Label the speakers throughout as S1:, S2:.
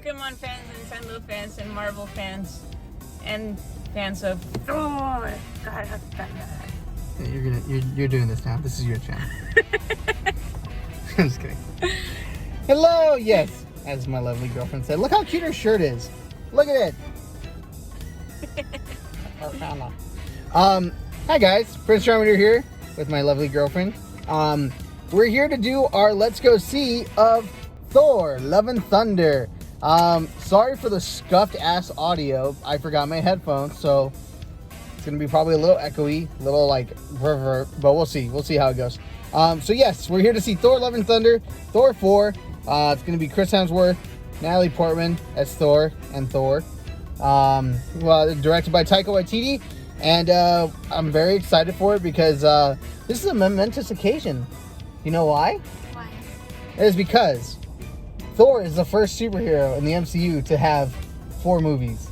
S1: Pokemon fans, Nintendo fans, and Marvel fans, and fans of Thor. God,
S2: You're doing this now. This is your channel. I'm just kidding. Hello, yes, as my lovely girlfriend said. Look how cute her shirt is. Look at it. Hi guys, Prince Charmingder here with my lovely girlfriend. We're here to do our Let's Go See of Thor Love and Thunder. Sorry for the scuffed ass audio. I forgot my headphones, so it's gonna be probably a little echoey, a little like reverb, but we'll see how it goes. So yes, we're here to see Thor Love and Thunder, Thor 4. It's gonna be Chris Hemsworth, Natalie Portman as Thor and Thor. Well, directed by Taika Waititi, and I'm very excited for it because this is a momentous occasion. You know why?
S1: Why?
S2: It is because Thor is the first superhero in the MCU to have 4 movies.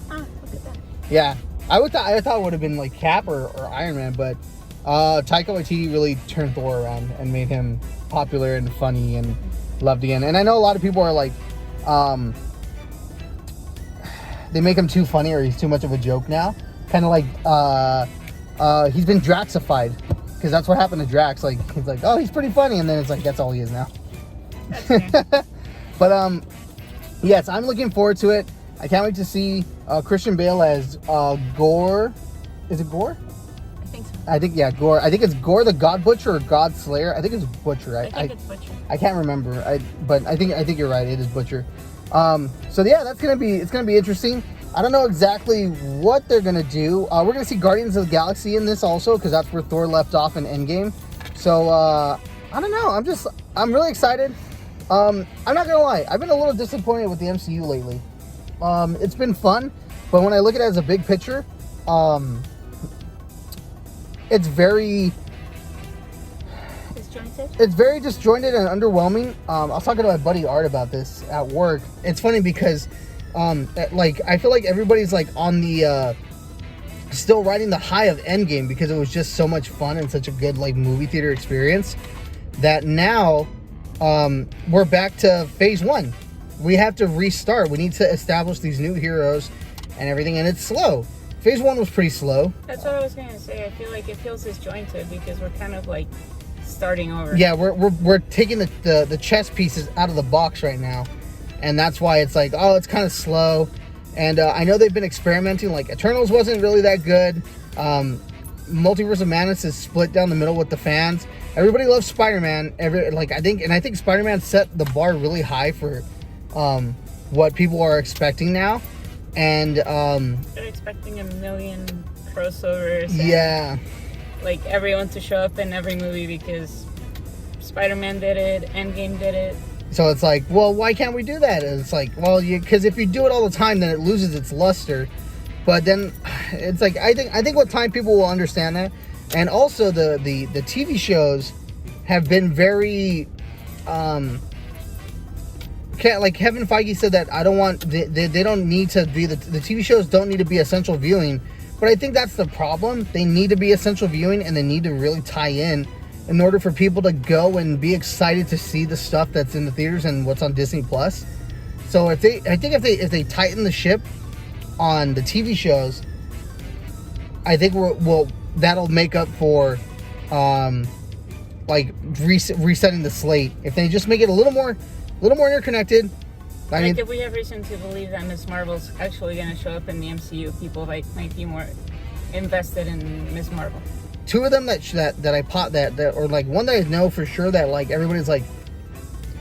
S1: Ah, look at that.
S2: Yeah, I thought it would have been like Cap or Iron Man, but Taika Waititi really turned Thor around and made him popular and funny and loved again. And I know a lot of people are like, they make him too funny or he's too much of a joke now. Kind of like he's been Draxified, because that's what happened to Drax. Like he's like, oh, he's pretty funny, and then it's like that's all he is now. But yes, I'm looking forward to it. I can't wait to see Christian Bale as Gore. Is it Gore?
S1: I think so.
S2: I think, yeah, Gore. I think it's Gore the God Butcher or God Slayer. I think it's Butcher.
S1: I think it's Butcher.
S2: I can't remember. But I think you're right. It is Butcher. So yeah, it's gonna be interesting. I don't know exactly what th're gonna do. We're gonna see Guardians of the Galaxy in this also, because that's where Thor left off in Endgame. So I don't know. I'm really excited. I'm not gonna lie. I've been a little disappointed with the MCU lately. It's been fun, but when I look at it as a big picture, it's very
S1: disjointed.
S2: It's very disjointed and underwhelming. I was talking to my buddy Art about this at work. It's funny because, like, I feel like everybody's like on the still riding the high of Endgame because it was just so much fun and such a good like movie theater experience that now we're back to phase 1. We have to restart. We need to establish these new heroes and everything, and it's slow. Phase 1 was pretty slow.
S1: That's what I was gonna say. I feel like it feels disjointed because we're kind of like starting over.
S2: Yeah, we're taking the chess pieces out of the box right now, and that's why it's like, oh, it's kind of slow. And I know they've been experimenting. Like Eternals wasn't really that good. Multiverse of Madness is split down the middle with the fans. Everybody loves Spider-Man. I think Spider-Man set the bar really high for what people are expecting now. And
S1: they're expecting a million crossovers.
S2: Yeah.
S1: Like everyone to show up in every movie because Spider-Man did it, Endgame did it.
S2: So it's like, well, why can't we do that? And it's like, well, because if you do it all the time, then it loses its luster. But then it's like, I think with time people will understand that. And also the TV shows have been very like Kevin Feige said that they don't need to be the TV shows don't need to be essential viewing. But I think that's the problem. They need to be essential viewing, and they need to really tie in order for people to go and be excited to see the stuff that's in the theaters and what's on Disney Plus. So if they tighten the ship on the TV shows, I think that'll make up for like resetting the slate. If they just make it a little more interconnected. I mean,
S1: if we have reason to believe that Ms. Marvel's actually going to show up in the MCU, people might be more invested in Ms. Marvel.
S2: 2 of them that I pot that or like one that I know for sure that like everybody's like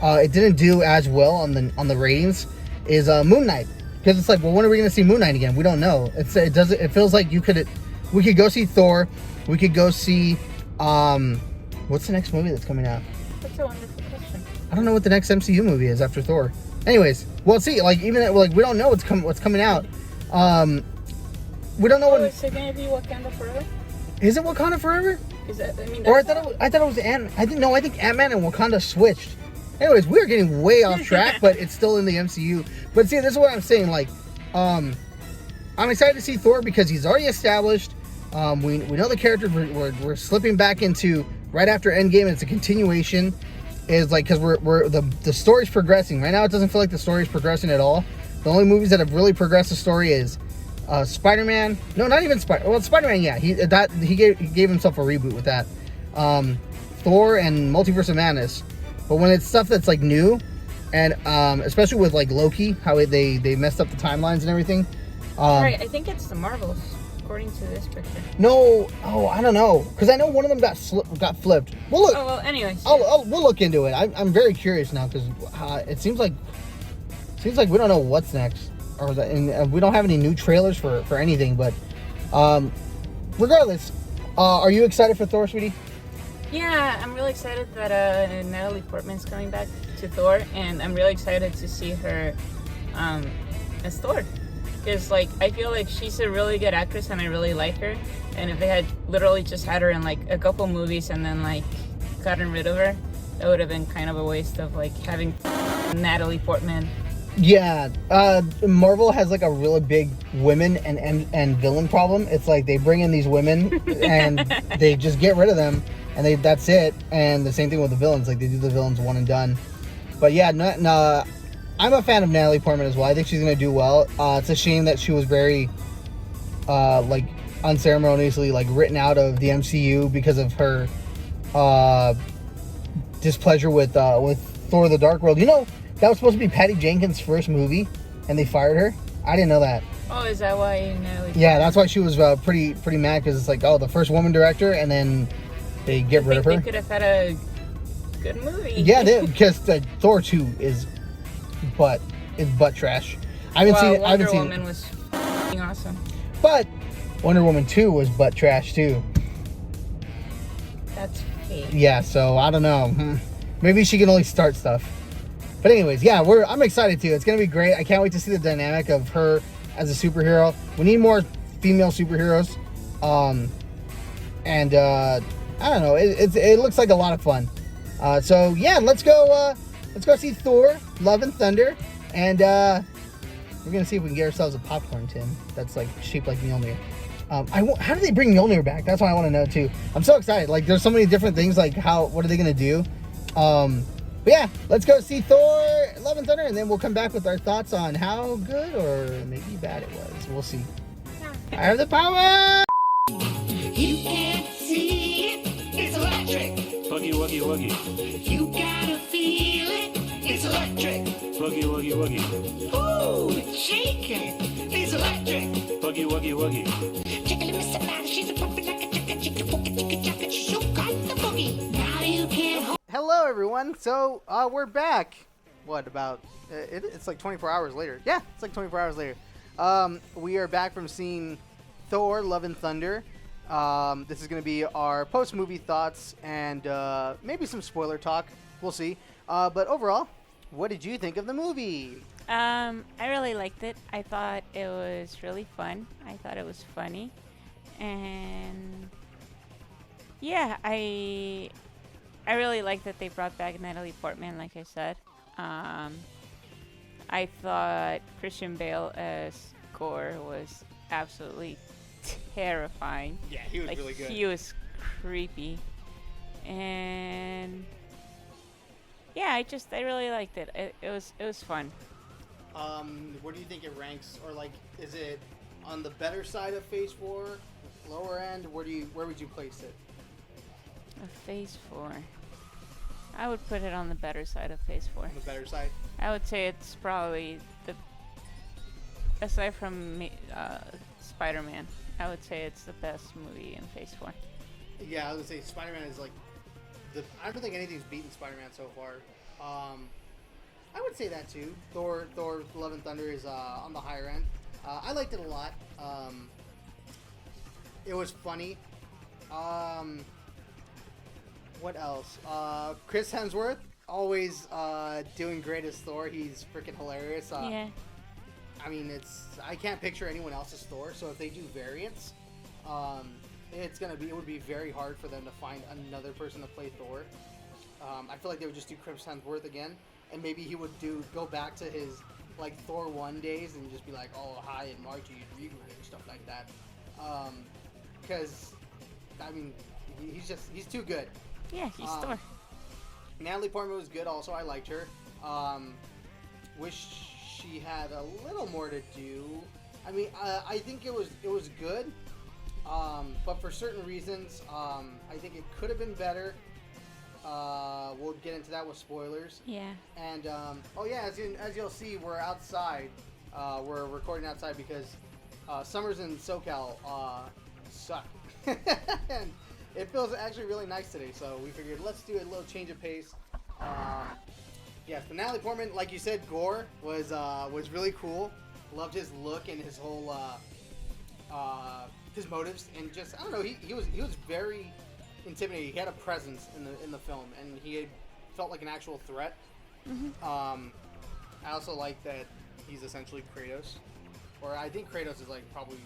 S2: it didn't do as well on the ratings is Moon Knight, because it's like, well, when are we going to see Moon Knight again? We don't know. It feels like we could go see Thor, we could go see what's the next movie that's coming out?
S1: That's a wonderful question.
S2: I don't know what the next MCU movie is after Thor. Anyways, we'll see. Like even like we don't know what's coming out. We don't know
S1: is it gonna be Wakanda Forever?
S2: Is it Wakanda Forever?
S1: Is that? I mean,
S2: or I thought it was I think Ant-Man and Wakanda switched. Anyways, we're getting way off track, but it's still in the MCU. But see, this is what I'm saying. Like, I'm excited to see Thor because he's already established. We know the characters we're slipping back into right after Endgame. It's a continuation. is like, because the story's progressing right now. It doesn't feel like the story's progressing at all. The only movies that have really progressed the story is Spider-Man. No, not even Spider-Man. Yeah, he gave himself a reboot with that. Thor and Multiverse of Madness. But when it's stuff that's like new, and especially with like Loki, how they messed up the timelines and everything.
S1: Right, I think it's the Marvels, according to this picture.
S2: No, I don't know, because I know one of them got flipped. We'll look.
S1: Oh well, anyways.
S2: We'll look into it. I'm very curious now, because it seems like we don't know what's next, and we don't have any new trailers for anything. But regardless, are you excited for Thor, sweetie?
S1: Yeah, I'm really excited that Natalie Portman's coming back to Thor, and I'm really excited to see her as Thor. Because, like, I feel like she's a really good actress, and I really like her. And if they had literally just had her in, like, a couple movies and then, like, gotten rid of her, that would have been kind of a waste of, like, having Natalie Portman.
S2: Yeah, Marvel has, like, a really big women and villain problem. It's like they bring in these women, and they just get rid of them. And that's it. And the same thing with the villains. Like, they do the villains one and done. But yeah, no, I'm a fan of Natalie Portman as well. I think she's going to do well. It's a shame that she was very, like, unceremoniously, like, written out of the MCU because of her displeasure with Thor the Dark World. You know, that was supposed to be Patty Jenkins' first movie, and they fired her. I didn't know that.
S1: Oh, is that why Natalie Portman?
S2: Yeah, that's why she was pretty mad, because it's like, oh, the first woman director, and then they get rid of her.
S1: They could have had a good movie.
S2: Yeah, because Thor 2 is butt trash. I haven't seen it.
S1: Wonder Woman was awesome.
S2: But Wonder Woman 2 was butt trash too.
S1: That's fake.
S2: Yeah, so I don't know. Maybe she can only start stuff. But anyways, yeah, I'm excited too. It's gonna be great. I can't wait to see the dynamic of her as a superhero. We need more female superheroes. And I don't know. It looks like a lot of fun. So yeah, let's go see Thor Love and Thunder, and we're gonna see if we can get ourselves a popcorn tin that's like shaped like Mjolnir. How do they bring Mjolnir back? That's what I want to know too. I'm so excited. Like, there's so many different things. Like, what are they gonna do? But yeah, let's go see Thor Love and Thunder, and then we'll come back with our thoughts on how good or maybe bad it was. We'll see. I have the power.
S3: You can't see it, it's electric.
S4: Boogie woogie woogie.
S3: You gotta feel it, it's electric.
S4: Boogie woogie woogie.
S3: Ooh, it's shaking, it's electric.
S4: Boogie woogie woogie.
S3: Chicken and Mr. Matter, she's a puppet like a chicken, chicken, chicka, chicka, she so got the boogie. Now you can't hold.
S2: Hello, everyone. So we're back. What about? It's like 24 hours later. Yeah, it's like 24 hours later. We are back from seeing Thor: Love and Thunder. This is going to be our post-movie thoughts and maybe some spoiler talk. We'll see. But overall, what did you think of the movie?
S1: I really liked it. I thought it was really fun. I thought it was funny. And yeah, I really like that they brought back Natalie Portman, like I said. I thought Christian Bale as Gore was absolutely terrifying.
S2: Yeah, he was
S1: like,
S2: really good.
S1: He was creepy. And yeah, I really liked it. It was fun.
S2: Where do you think it ranks, or like, is it on the better side of Phase 4, lower end? Where would you place it?
S1: Phase 4. I would put it on the better side of Phase 4.
S2: On the better side.
S1: I would say it's probably aside from Spider-Man, I would say it's the best movie in Phase 4.
S2: Yeah, I would say Spider-Man is like I don't think anything's beaten Spider-Man so far. I would say that too. Thor Love and Thunder is on the higher end. I liked it a lot. It was funny. What else? Chris Hemsworth, always doing great as Thor. He's freaking hilarious.
S1: Yeah.
S2: I mean, I can't picture anyone else's Thor, so if they do variants, it would be very hard for them to find another person to play Thor. I feel like they would just do Chris Hemsworth again, and maybe he would go back to his like Thor 1 days and just be like, oh, hi, and Marty and Regal and stuff like that. Because I mean, he's too good.
S1: Yeah, he's Thor.
S2: Natalie Portman was good. Also, I liked her. Wish she had a little more to do. I mean, I think it was good, but for certain reasons, I think it could have been better. We'll get into that with spoilers.
S1: Yeah.
S2: And oh yeah, as you'll see, we're outside. We're recording outside because summers in SoCal suck, and it feels actually really nice today. So we figured let's do a little change of pace. Yes, but Natalie Portman, like you said, Gore was really cool. Loved his look and his whole his motives, and just I don't know, he was very intimidating. He had a presence in the film, and he felt like an actual threat.
S1: Mm-hmm.
S2: I also like that he's essentially Kratos, or I think Kratos is like probably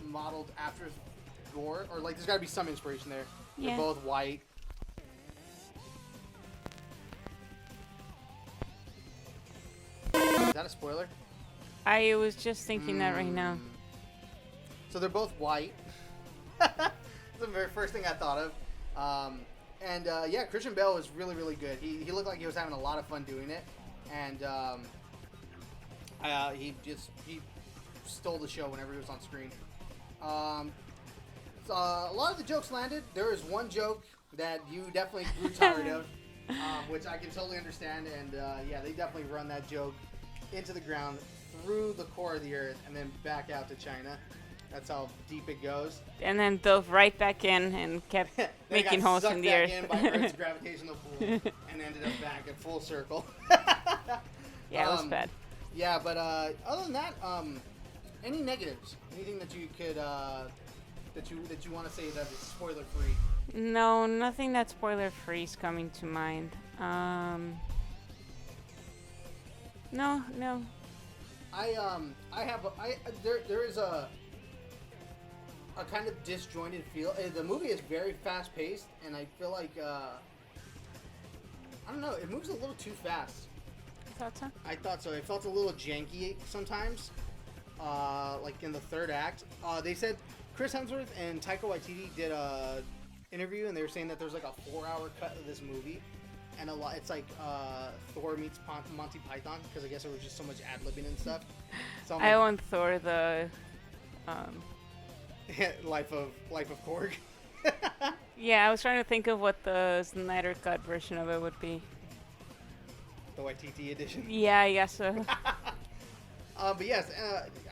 S2: modeled after Gore, or like there's got to be some inspiration there.
S1: Yeah.
S2: They're both white. Is that a spoiler?
S1: I was just thinking that right now.
S2: So they're both white. That's the very first thing I thought of. And yeah, Christian Bale was really, really good. He looked like he was having a lot of fun doing it. And he stole the show whenever he was on screen. So a lot of the jokes landed. There was one joke that you definitely grew tired of, which I can totally understand. And yeah, they definitely run that joke into the ground, through the core of the earth, and then back out to China. That's how deep it goes.
S1: And then dove right back in and kept making holes in the earth.
S2: In by Earth's gravitational pull and ended up back in full circle.
S1: Yeah, it was bad.
S2: Yeah, but other than that, any negatives? Anything that you could that you want to say that is spoiler free?
S1: No, nothing that spoiler free is coming to mind. No.
S2: There is a kind of disjointed feel. The movie is very fast paced, and I feel like I don't know, it moves a little too fast.
S1: You thought so?
S2: I thought so. It felt a little janky sometimes, like in the third act. They said Chris Hemsworth and Taika Waititi did a interview, and they were saying that there's like a 4-hour cut of this movie. And a lot, it's like Thor meets Monty Python, because I guess there was just so much ad-libbing and stuff. So
S1: I want Thor the
S2: Life of Korg.
S1: Yeah, I was trying to think of what the Snyder Cut version of it would be.
S2: The Waititi edition.
S1: Yeah, I guess so.
S2: But yes,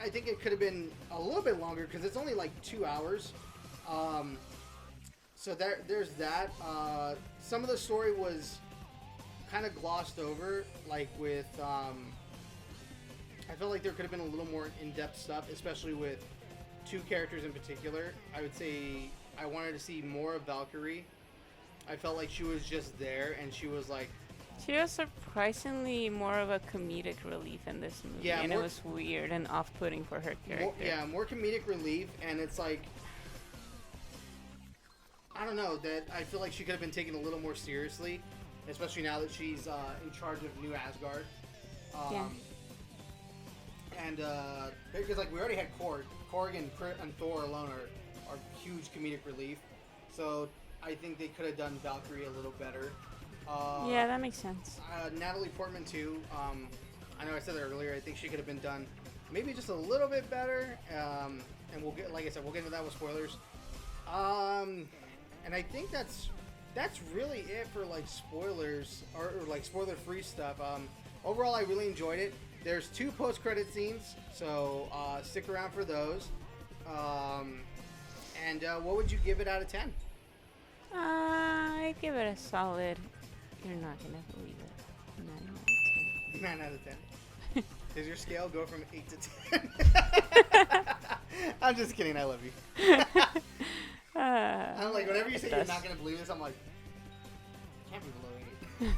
S2: I think it could have been a little bit longer because it's only like 2 hours. So there's that. Some of the story was kind of glossed over, like with I felt like there could have been a little more in-depth stuff, especially with 2 characters in particular. I would say I wanted to see more of Valkyrie. I felt like she was just there, and she was like...
S1: She was surprisingly more of a comedic relief in this movie,
S2: yeah,
S1: and it was weird and off-putting for her character.
S2: More comedic relief, and it's like... I don't know, that I feel like she could have been taken a little more seriously, especially now that she's in charge of New Asgard.
S1: Yeah.
S2: And because like we already had Korg and Thor alone are huge comedic relief, so I think they could have done Valkyrie a little better.
S1: Yeah, that makes sense.
S2: Natalie Portman too. I know I said that earlier. I think she could have been done maybe just a little bit better. And we'll get, like I said, we'll get into that with spoilers. And I think that's really it for like spoilers or like spoiler-free stuff. Overall, I really enjoyed it. There's 2 post-credit scenes, so stick around for those. And what would you give it out of 10?
S1: I give it a solid. You're not gonna believe it. 9 out of 10.
S2: 9 out of 10. Does your scale go from 8 to 10? I'm just kidding. I love you. I'm like, whenever you say you're not gonna believe this, I'm like, can't be below 8.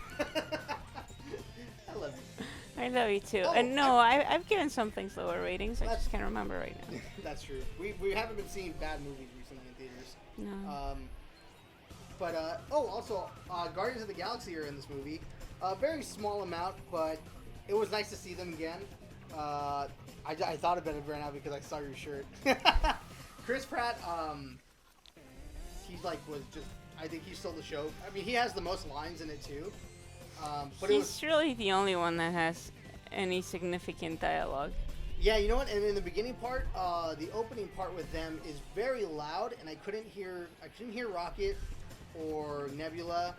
S2: I love you.
S1: I love you too.
S2: Oh,
S1: And no, I've given some things lower ratings. I just can't remember right now.
S2: That's true. We haven't been seeing bad movies recently in theaters.
S1: No.
S2: But also, Guardians of the Galaxy are in this movie. A very small amount, but it was nice to see them again. I thought about it right now because I saw your shirt. Chris Pratt, he like was just I think he stole the show. I mean, he has the most lines in it too. But it
S1: He's
S2: was,
S1: really the only one that has any significant dialogue.
S2: yeah, you know what? And in the beginning part, the opening part with them is very loud, and I couldn't hear Rocket or Nebula.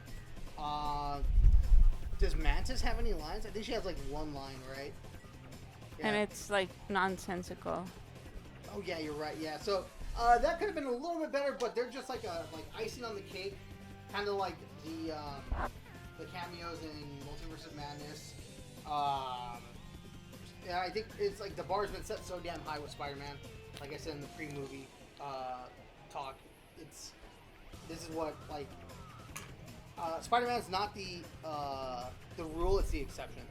S2: Does Mantis have any lines? I think she has like one line, right? Yeah.
S1: And it's like nonsensical.
S2: Oh yeah, you're right. Yeah, so that could have been a little bit better, but they're just like icing on the cake, kind of like the cameos in Multiverse of Madness. Yeah, I think it's like the bar's been set so damn high with Spider-Man. Like I said in the pre-movie talk, this is what like Spider-Man's not the rule; it's the exception.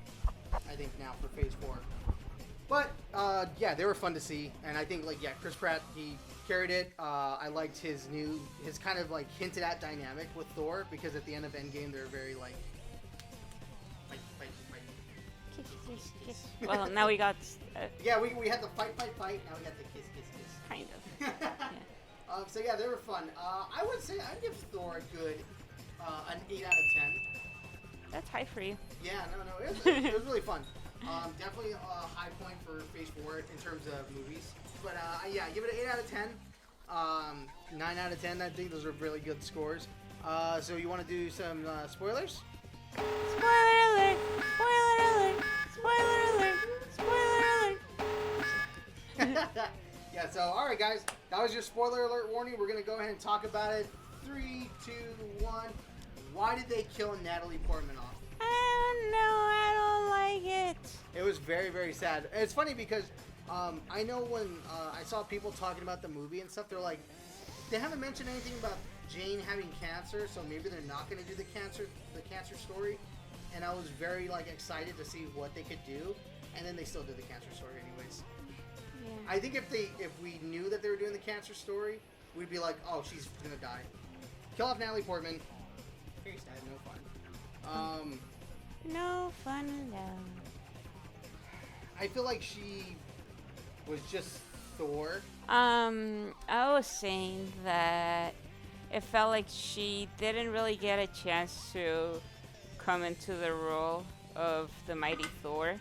S2: I think now for Phase 4. But yeah, they were fun to see, and I think Chris Pratt, he carried it. I liked his kind of like hinted at dynamic with Thor, because at the end of Endgame they're very like fight.
S1: Kiss, kiss, kiss. Well, now we got
S2: Yeah, we had the fight. Now we got the kiss.
S1: kind of. Yeah.
S2: So yeah, they were fun. I would say I'd give Thor a good an 8 out of 10.
S1: That's high for you.
S2: Yeah, no, it was really fun. Definitely a high point for Phase 4 in terms of movies. But yeah, give it an 8 out of 10. 9 out of 10, I think those are really good scores. So you want to do some spoilers?
S1: Spoiler alert! Spoiler alert! Spoiler alert! Spoiler alert!
S2: Yeah, so alright guys, that was your spoiler alert warning. We're going to go ahead and talk about it. 3, 2, 1. Why did they kill Natalie Portman off?
S1: I don't like it.
S2: It was very, very sad. It's funny because I know when I saw people talking about the movie and stuff, they're like, they haven't mentioned anything about Jane having cancer, so maybe they're not going to do the cancer story. And I was very excited to see what they could do, and then they still did the cancer story anyways.
S1: Yeah.
S2: I think if we knew that they were doing the cancer story, we'd be like, oh, she's gonna die. Kill off Natalie Portman. Very sad, no fun.
S1: No fun alone.
S2: I feel like she was just Thor.
S1: I was saying that it felt like she didn't really get a chance to come into the role of the mighty Thor.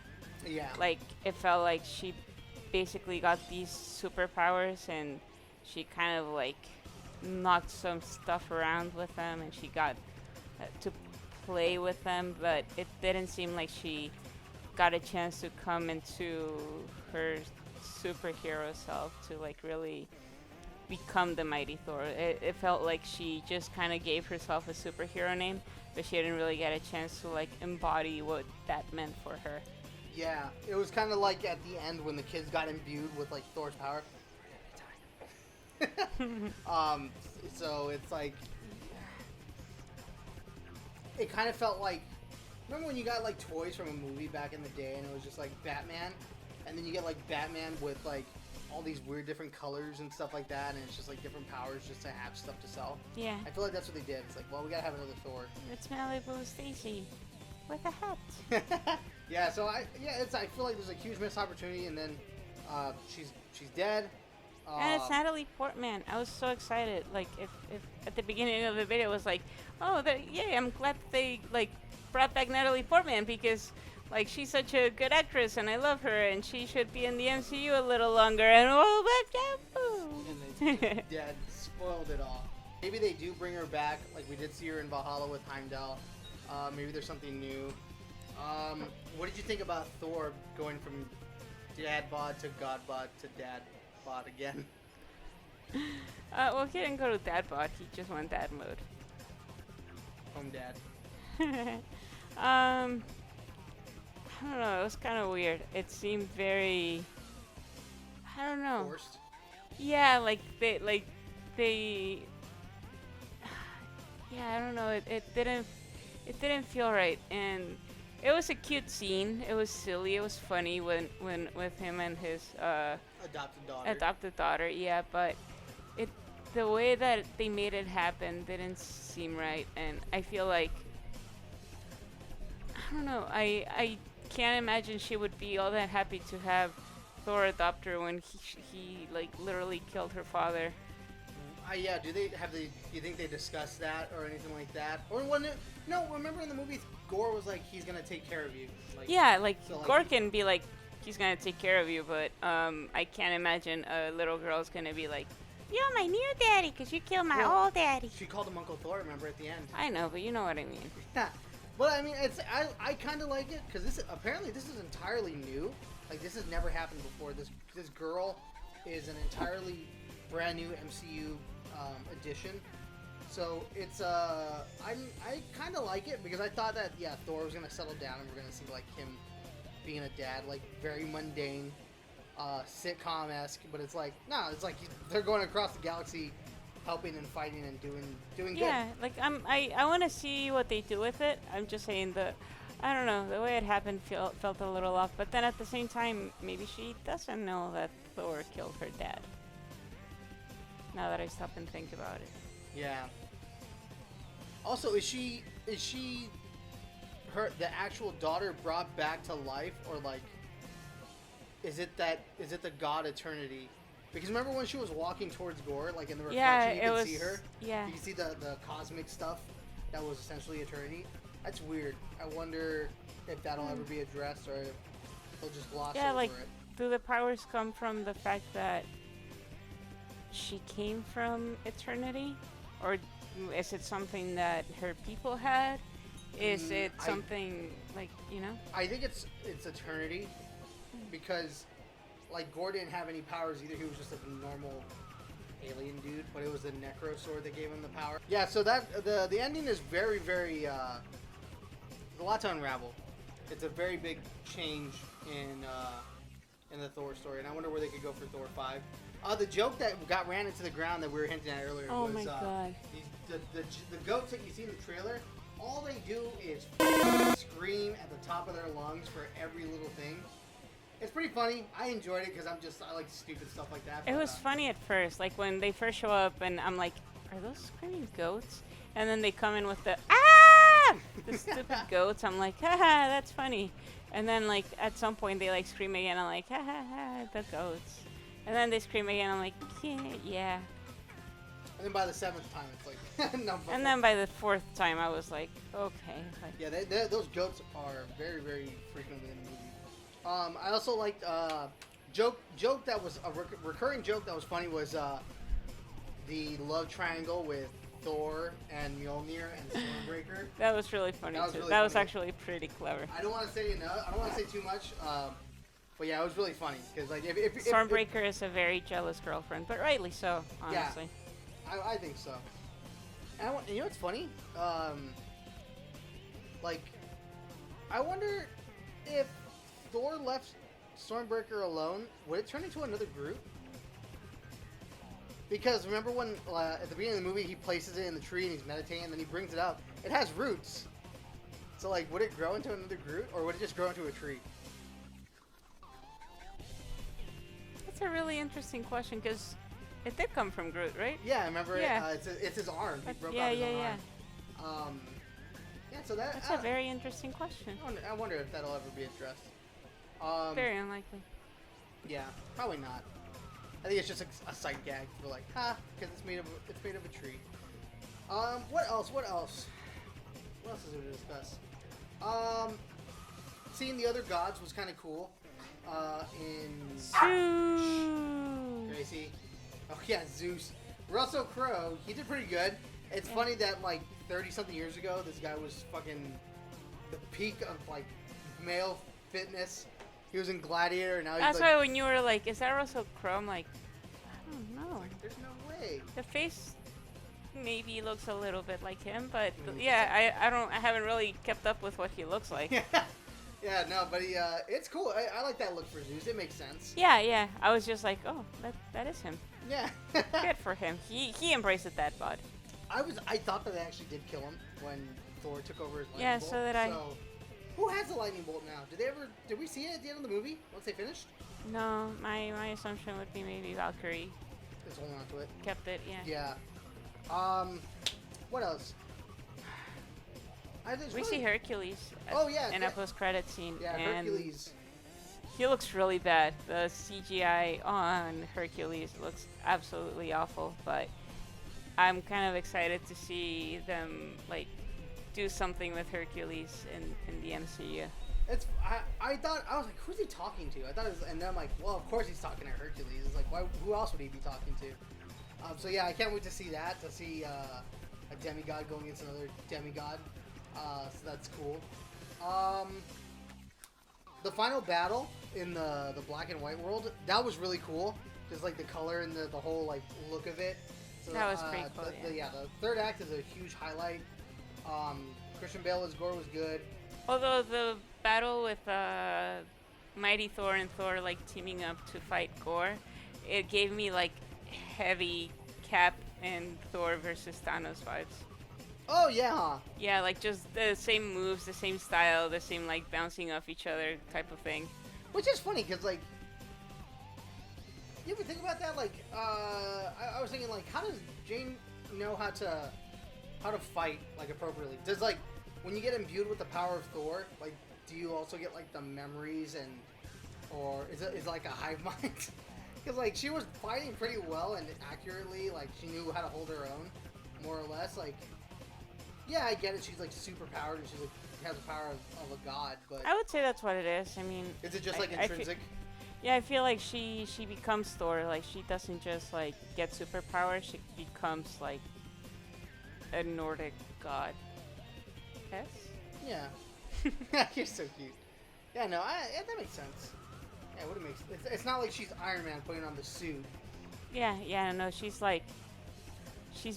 S2: Yeah.
S1: Like, it felt like she basically got these superpowers and she kind of knocked some stuff around with them, and she got to play with them, but it didn't seem like she got a chance to come into her superhero self to really become the mighty Thor. It felt like she just kind of gave herself a superhero name, but she didn't really get a chance to embody what that meant for her.
S2: Yeah, it was kind of like at the end when the kids got imbued with Thor's power. So it's like, it kind of felt like, remember when you got toys from a movie back in the day and it was just Batman, and then you get Batman with all these weird different colors and stuff like that, and it's just different powers just to have stuff to sell.
S1: Yeah.
S2: I feel like that's what they did. It's well, we gotta have another Thor.
S1: It's Malibu Stacy with a hat.
S2: Yeah, so I feel like there's a huge missed opportunity, and then she's dead.
S1: And it's Natalie Portman. I was so excited. If at the beginning of the video it was yay, I'm glad that they brought back Natalie Portman, because she's such a good actress and I love her and she should be in the MCU a little longer, and
S2: And they just dead, spoiled it all. Maybe they do bring her back, we did see her in Valhalla with Heimdall. Maybe there's something new. What did you think about Thor going from dad bod to god bod to dad bod again?
S1: Well, he didn't go to dad bod, he just went dad mode.
S2: Home dad.
S1: I don't know, it was kind of weird. It seemed very, I don't know.
S2: Forced.
S1: Yeah, they yeah, I don't know, it didn't feel right, and it was a cute scene. It was silly. It was funny when with him and his adopted daughter. Yeah, but the way that they made it happen didn't seem right, and I feel like, I don't know. I can't imagine she would be all that happy to have Thor adopt her when he literally killed her father.
S2: Yeah. Do you think they discussed that or anything like that? Or when no, remember in the movie, Gore was like, he's gonna take care of you. Like,
S1: Yeah, like
S2: so, like,
S1: Gore can be like, he's gonna take care of you, but I can't imagine a little girl's gonna be like, you're my new daddy because you killed my
S2: Well,
S1: old daddy.
S2: She called him Uncle Thor. Remember at the end?
S1: I know, but you know what I mean.
S2: Yeah. But I mean, I kind of like it because this is entirely new. Like this has never happened before. This girl is an entirely brand new MCU addition. So it's I kind of like it because I thought that Thor was gonna settle down and we're gonna see like him being a dad, like very mundane, sitcom-esque. But it's like it's like they're going across the galaxy, helping and fighting and doing good.
S1: Yeah, like I want to see what they do with it. I'm just saying I don't know, the way it happened felt a little off. But then at the same time, maybe she doesn't know that Thor killed her dad. Now that I stop and think about it.
S2: Yeah. Also, is she the actual daughter brought back to life, or like is it the god Eternity? Because remember when she was walking towards Gore, like in the reflection, you could see her.
S1: Yeah.
S2: You could see the cosmic stuff that was essentially Eternity. That's weird. I wonder if that'll ever be addressed, or if they'll just gloss over
S1: like,
S2: it.
S1: do the powers come from the fact that she came from Eternity, or is it something that her people had? Is it something like, you know?
S2: I think it's Eternity, because like Gore didn't have any powers either. He was just a normal alien dude, but it was the Necro Sword that gave him the power. Yeah, so that the ending is very, very there's a lot to unravel. It's a very big change in the Thor story, and I wonder where they could go for Thor 5. The joke that ran into the ground that we were hinting at earlier was
S1: my God.
S2: The goats that you see in the trailer. All they do is scream at the top of their lungs for every little thing. It's pretty funny. I enjoyed it because I like stupid stuff like that.
S1: It was funny at first, like when they first show up, and I'm like, are those screaming goats? And then they come in with the the stupid goats. I'm like, haha, that's funny. And then like at some point they like scream again. I'm like, ha ha ha, the goats. And then they scream again. I'm like, yeah.
S2: And then by the 7th time, it's like, no.
S1: And then by the 4th time, I was like, okay. Like,
S2: yeah, those goats are very, very frequently in the movie. I also liked joke that was a recurring joke that was funny was the love triangle with Thor and Mjolnir and Stormbreaker.
S1: That was really funny too. That was actually pretty clever.
S2: I don't want to say enough. I don't want to say too much. But yeah, it was really funny because like if
S1: Stormbreaker is a very jealous girlfriend, but rightly so, honestly.
S2: Yeah, I think so. And you know what's funny? Like, I wonder if Thor left Stormbreaker alone, would it turn into another Groot? Because remember when at the beginning of the movie he places it in the tree and he's meditating and then he brings it up. It has roots. So like, would it grow into another Groot or would it just grow into a tree?
S1: That's a really interesting question because it did come from Groot, right?
S2: Yeah, I remember.
S1: Yeah.
S2: It's his arm. He broke
S1: yeah,
S2: out his own
S1: yeah.
S2: arm. Yeah, so that's
S1: a very interesting question.
S2: I wonder if that'll ever be addressed.
S1: Very unlikely.
S2: Yeah, probably not. I think it's just a sight gag. We're like, because it's made of a tree. What else? What else is there to discuss? Seeing the other gods was kind of cool. Gracie. Oh yeah, Zeus. Russell Crowe. He did pretty good. It's funny that like 30-something years ago, this guy was fucking the peak of like male fitness. He was in Gladiator, and now he's
S1: That's
S2: like...
S1: why when you were like, is that Russell Crowe? I'm like, I don't know.
S2: Like, there's no way.
S1: The face maybe looks a little bit like him, but yeah, I haven't really kept up with what he looks like.
S2: Yeah, no, but it's cool. I like that look for Zeus. It makes sense.
S1: Yeah. I was just like, oh, that is him.
S2: Yeah.
S1: Good for him. He embraced it, that bod.
S2: I thought that they actually did kill him when Thor took over his lightning bolt.
S1: Yeah, so did I.
S2: So, who has the lightning bolt now? Did we see it at the end of the movie once they finished?
S1: No, my assumption would be maybe Valkyrie
S2: Just holding on to it.
S1: kept it. Yeah.
S2: Yeah. What else?
S1: We see Hercules. In a post-credit scene.
S2: Yeah,
S1: and
S2: Hercules.
S1: He looks really bad. The CGI on Hercules looks absolutely awful, but I'm kind of excited to see them like do something with Hercules in the MCU.
S2: I thought, I was like, who's he talking to? I thought it was, and then I'm like, well, of course he's talking to Hercules. It's like, why? Who else would he be talking to? So yeah, I can't wait to see that. To see a demigod going against another demigod. So that's cool. The final battle in the black and white world, that was really cool. Just like the color and the whole like look of it. So,
S1: That was pretty cool.
S2: The third act is a huge highlight. Christian Bale's gore was good.
S1: Although the battle with Mighty Thor and Thor like teaming up to fight Gore, it gave me like heavy Cap and Thor versus Thanos vibes.
S2: Oh yeah, huh?
S1: Yeah, like just the same moves, the same style, the same like bouncing off each other type of thing.
S2: Which is funny because like, you ever think about that? Like, I was thinking like, how does Jane know how to fight like appropriately? Does like when you get imbued with the power of Thor, like, do you also get like the memories or is it like a hive mind? Because like she was fighting pretty well and accurately, like she knew how to hold her own, more or less. Like, yeah, I get it. She's like super powered and she's like has the power of a god. But
S1: I would say that's what it is. I mean,
S2: is it just like intrinsic?
S1: Yeah, I feel like she becomes Thor. Like she doesn't just like get superpowers. She becomes like a Nordic god. Yes.
S2: Yeah. You're so cute. Yeah, no, that makes sense. Yeah, what it makes it's not like she's Iron Man putting on the suit.
S1: Yeah, no, she's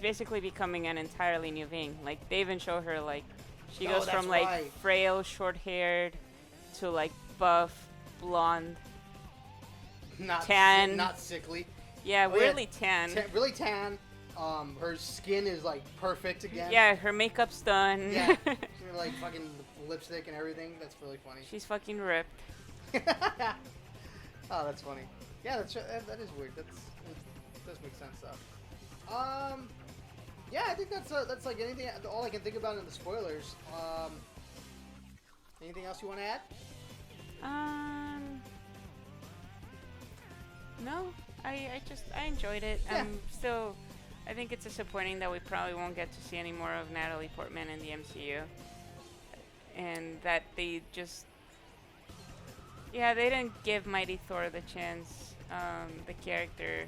S1: basically becoming an entirely new being. Like they even show her like she goes from like
S2: right.
S1: frail, short-haired to like buff, blonde,
S2: Not
S1: tan,
S2: not sickly.
S1: Yeah,
S2: Oh,
S1: weirdly tan.
S2: Really tan. Her skin is like perfect again.
S1: Yeah, her makeup's done.
S2: Yeah. She's like fucking lipstick and everything. That's really funny.
S1: She's fucking ripped.
S2: Oh, that's funny. Yeah, that is weird. That does make sense though. Yeah, I think that's like anything. All I can think about in the spoilers. Anything else you want to add?
S1: No, I enjoyed it.
S2: Yeah.
S1: I think it's disappointing that we probably won't get to see any more of Natalie Portman in the MCU. And that they just... Yeah, they didn't give Mighty Thor the chance the character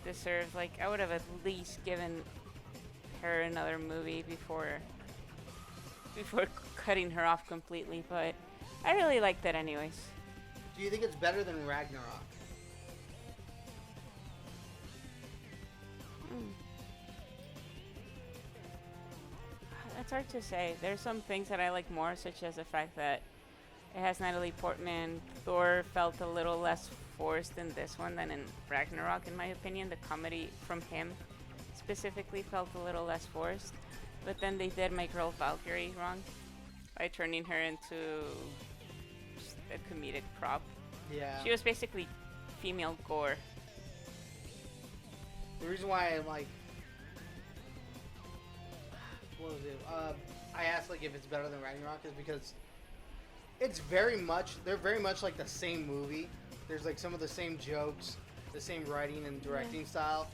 S1: deserves. Like, I would have at least given her another movie before cutting her off completely, but I really liked it anyways.
S2: Do you think it's better than Ragnarok?
S1: It's hard to say. There's some things that I like more, such as the fact that it has Natalie Portman. Thor felt a little less forced in this one than in Ragnarok, in my opinion. The comedy from him specifically felt a little less forced. But then they did my girl Valkyrie wrong by turning her into just a comedic prop.
S2: Yeah.
S1: She was basically female gore.
S2: The reason why I'm like, what was it? I asked like if it's better than Ragnarok is because they're very much like the same movie. There's like some of the same jokes, the same writing and directing style.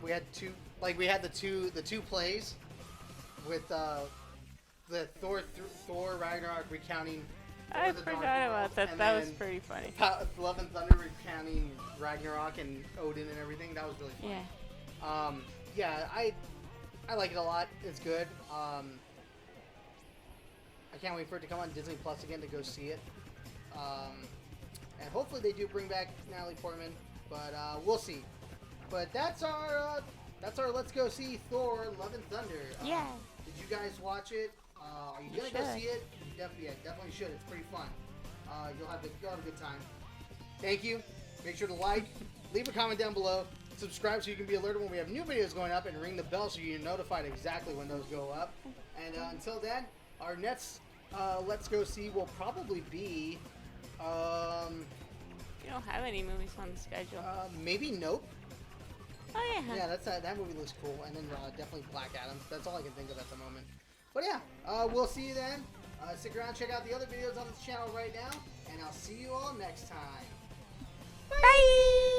S2: We had the two plays with the Thor Ragnarok recounting.
S1: I forgot about that. That was pretty funny.
S2: Love and Thunder recounting Ragnarok and Odin and everything. That was really fun.
S1: Yeah.
S2: Yeah, I like it a lot. It's good. I can't wait for it to come on Disney Plus again to go see it. And hopefully they do bring back Natalie Portman, but we'll see. But that's our Let's Go See Thor Love and Thunder.
S1: Yeah.
S2: Did you guys watch it? Are you gonna go see it? You definitely should. It's pretty fun. You'll have a good time. Thank you. Make sure to like, leave a comment down below, subscribe so you can be alerted when we have new videos going up, and ring the bell so you're notified exactly when those go up. And until then, our next Let's Go See will probably be
S1: You don't have any movies on the schedule.
S2: maybe Nope.
S1: Oh yeah.
S2: Yeah, that movie looks cool. And then definitely Black Adam. That's all I can think of at the moment. But yeah, we'll see you then. Stick around, check out the other videos on this channel right now, and I'll see you all next time.
S1: Bye.